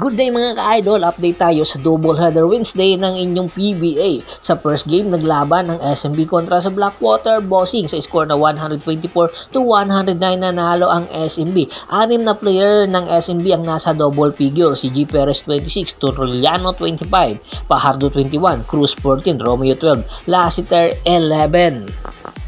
Good day mga ka-idol, update tayo sa double header Wednesday ng inyong PBA. Sa first game, naglaban ang SMB kontra sa Blackwater Bossing sa score na 124-109 nanalo ang SMB. 6 na player ng SMB ang nasa double figure, si G. Perez 26, Turliano 25, Pajardo 21, Cruz 14, Romeo 12, Lassiter 11.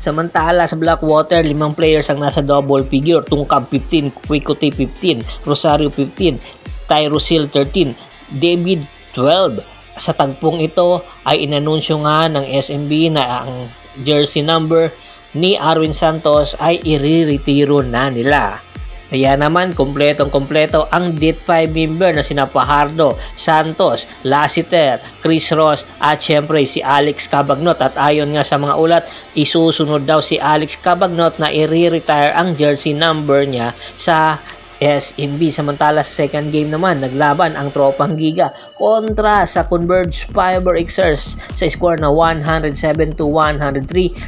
Samantala sa Blackwater, 5 players ang nasa double figure, Tungkab 15, Quicote 15, Rosario 15, Tyrosil 13, David 12. Sa tagpong ito ay inanunsyo nga ng SMB na ang jersey number ni Arwin Santos ay iriretiro na nila. Kaya naman kompletong-kompleto ang DIT5 member na sina Pajardo, Santos, Lassiter, Chris Ross at syempre si Alex Cabagnot. At ayon nga sa mga ulat, isusunod daw si Alex Cabagnot na i-retire ang jersey number niya sa SMB. Samantala sa second game naman, naglaban ang Tropang Giga kontra sa Converge Fiber Xers sa score na 107-103.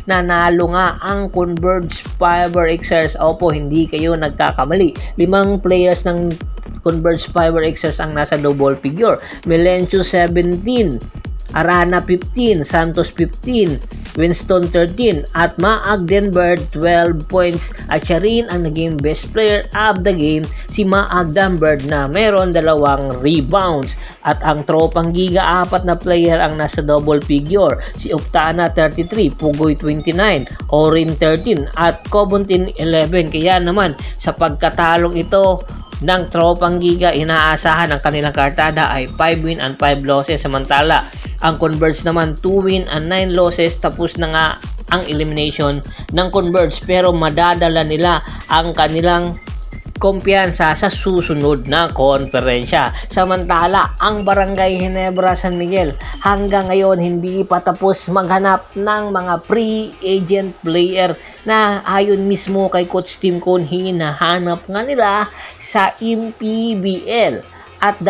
Nanalo nga ang Converge Fiber Xers. Opo, hindi kayo nagkakamali. 5 players ng Converge Fiber Xers ang nasa double figure. Melencio 17, Arana 15, Santos 15, Winston 13 at Maag Denberg 12 points at siya rin ang naging best player of the game, si Maag Denberg na meron 2 rebounds. At ang Tropang Giga 4 na player ang nasa double figure, si Octana 33, Pugoy 29, Orin 13 at Cobuntin 11. Kaya naman sa pagkatalong ito ng Tropang Giga, inaasahan ang kanilang kartada ay 5 win and 5 losses. Samantala ang Converge naman 2 win and 9 losses. Tapos na nga ang elimination ng Converge, pero madadala nila ang kanilang kumpiyansa sa susunod na konferensya. Samantala ang Barangay Ginebra San Miguel hanggang ngayon hindi pa tapos maghanap ng mga free agent player na ayon mismo kay Coach Tim Cone, hinahanap nga nila sa MPBL. At 2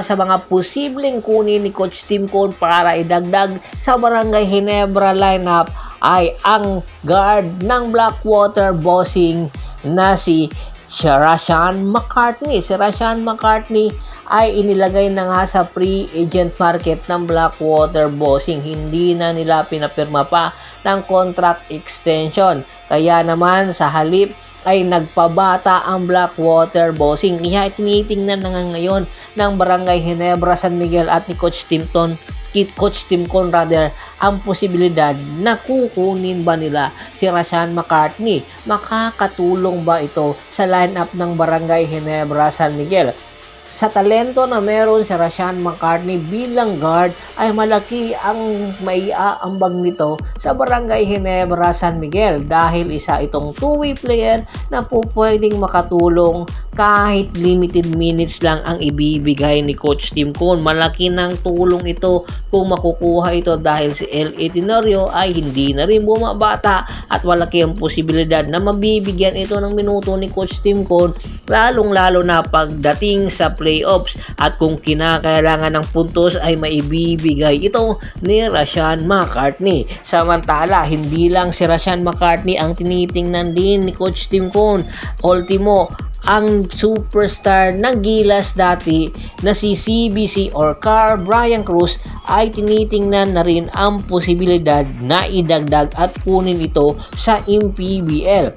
sa mga posibleng kunin ni Coach Tim Cone para idagdag sa Barangay Ginebra lineup ay ang guard ng Blackwater Bossing na si Rashan McCartney. Si Rashan McCartney ay inilagay na nga sa free agent market ng Blackwater Bossing. Hindi na nila pinapirma pa ng contract extension. Kaya naman sa halip ay nagpabata ang Blackwater Bossing. Kaya tinitingnan na nga ngayon ng Barangay Ginebra San Miguel at ni Coach Tim Cone ang posibilidad na kukunin ba nila si Rashan McCartney. Makakatulong ba ito sa lineup ng Barangay Ginebra San Miguel? Sa talento na meron si Rashan McCartney bilang guard ay malaki ang maiaambag nito sa Barangay Ginebra San Miguel dahil isa itong two-way player na po pwedeng makatulong kahit limited minutes lang ang ibibigay ni Coach Tim Cone. Malaki ng tulong ito kung makukuha ito dahil si L.A. Tenorio ay hindi na rin bumabata at malaki ang posibilidad na mabibigyan ito ng minuto ni Coach Tim Cone, lalong-lalo na pagdating sa playoffs at kung kinakailangan ng puntos ay maibibigay ito ni Rashan McCartney. Samantala, hindi lang si Rashan McCartney ang tinitingnan din ni Coach Tim Cone. Ultimo, ang superstar ng Gilas dati na si CBC or Carl Brian Cruz ay tinitingnan na rin ang posibilidad na idagdag at kunin ito sa MPBL.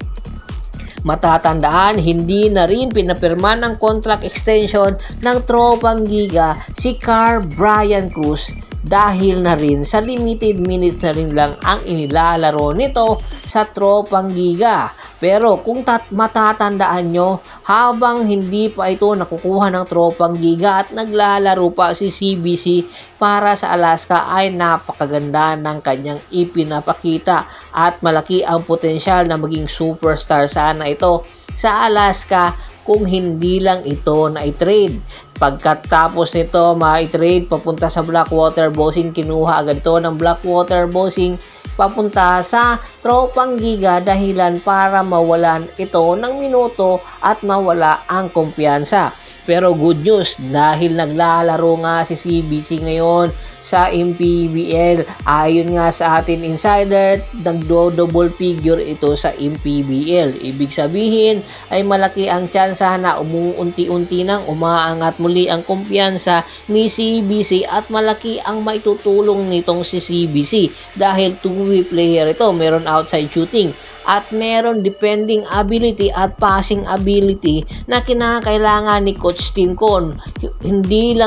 Matatandaan, hindi na rin pinapirma ng contract extension ng Tropang Giga si Carl Brian Cruz dahil na rin sa limited minutes na rin lang ang inilalaro nito sa Tropang Giga. Pero kung matatandaan nyo, habang hindi pa ito nakukuha ng Tropang Giga at naglalaro pa si CBC para sa Alaska, ay napakaganda ng kanyang ipinapakita at malaki ang potensyal na maging superstar sana ito sa Alaska kung hindi lang ito na i-trade. Pagkatapos nito ma-trade papunta sa Blackwater Bossing, kinuha agad ito ng Blackwater Bossing papunta sa Tropang Giga dahilan para mawalan ito ng minuto at mawala ang kumpiyansa. Pero good news dahil naglalaro nga si CBC ngayon sa MPBL. Ayon nga sa atin insider, nagdo-double figure ito sa MPBL. Ibig sabihin ay malaki ang tsansa na umuunti-unti nang umaangat muli ang kumpiyansa ni CBC at malaki ang maitutulong nitong si CBC dahil two-way player ito. Meron outside shooting at meron defending ability at passing ability na kinakailangan ni Coach Tim Con. Hindi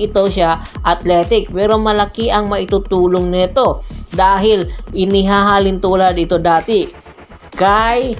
ito siya athletic pero malaki ang maitutulong nito dahil inihahalin tulad ito dati kay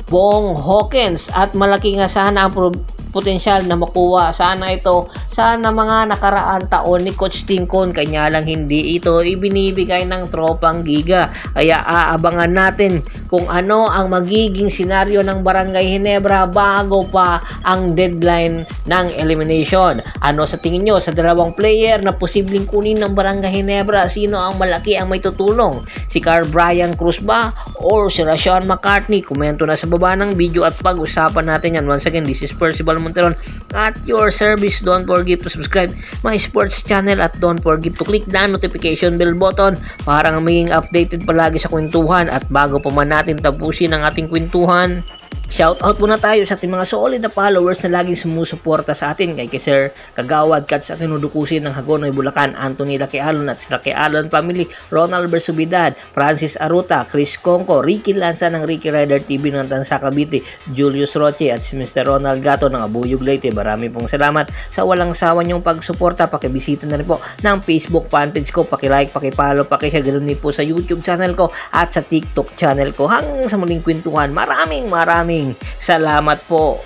Bong Hawkins at malaki nga sana ang potensyal na makuha sana ito sana mga nakaraan taon ni Coach Tim Con, kanya lang hindi ito ibinibigay ng tropang Giga. Kaya aabangan natin kung ano ang magiging senaryo ng Barangay Ginebra bago pa ang deadline ng elimination. Ano sa tingin nyo sa dalawang player na posibleng kunin ng Barangay Ginebra? Sino ang malaki ang may tutulong? Si Carl Brian Cruz ba or si Rashawn McCartney? Komento na sa baba ng video at pag-usapan natin yan. Once again, this is Percival Monteron at your service. Don't forget to subscribe my sports channel at don't forget to click the notification bell button para maging updated palagi sa kwentuhan. At bago pa man natin tapusin ang ating kwentuhan, shoutout muna tayo sa ating mga solid na followers na laging sumusuporta sa atin kay Sir Kagawad Cats at Tinudukusin ng Hagonoy, Bulacan, Anthony Laquialon at si Laquialon Family, Ronald Bersubidad, Francis Aruta, Chris Conco, Ricky Lanza ng Ricky Rider TV ng Tansa Cavite, Julius Roche at si Mr. Ronald Gato ng Abuyog Leyte. Marami pong salamat sa walang sawa niyong pagsuporta. Pakibisita na rin po ng Facebook fanpage ko, pakilike, pakipollow, pakishare, ganoon din po sa YouTube channel ko at sa TikTok channel ko. Hanggang sa muling kwentuhan, maraming salamat po.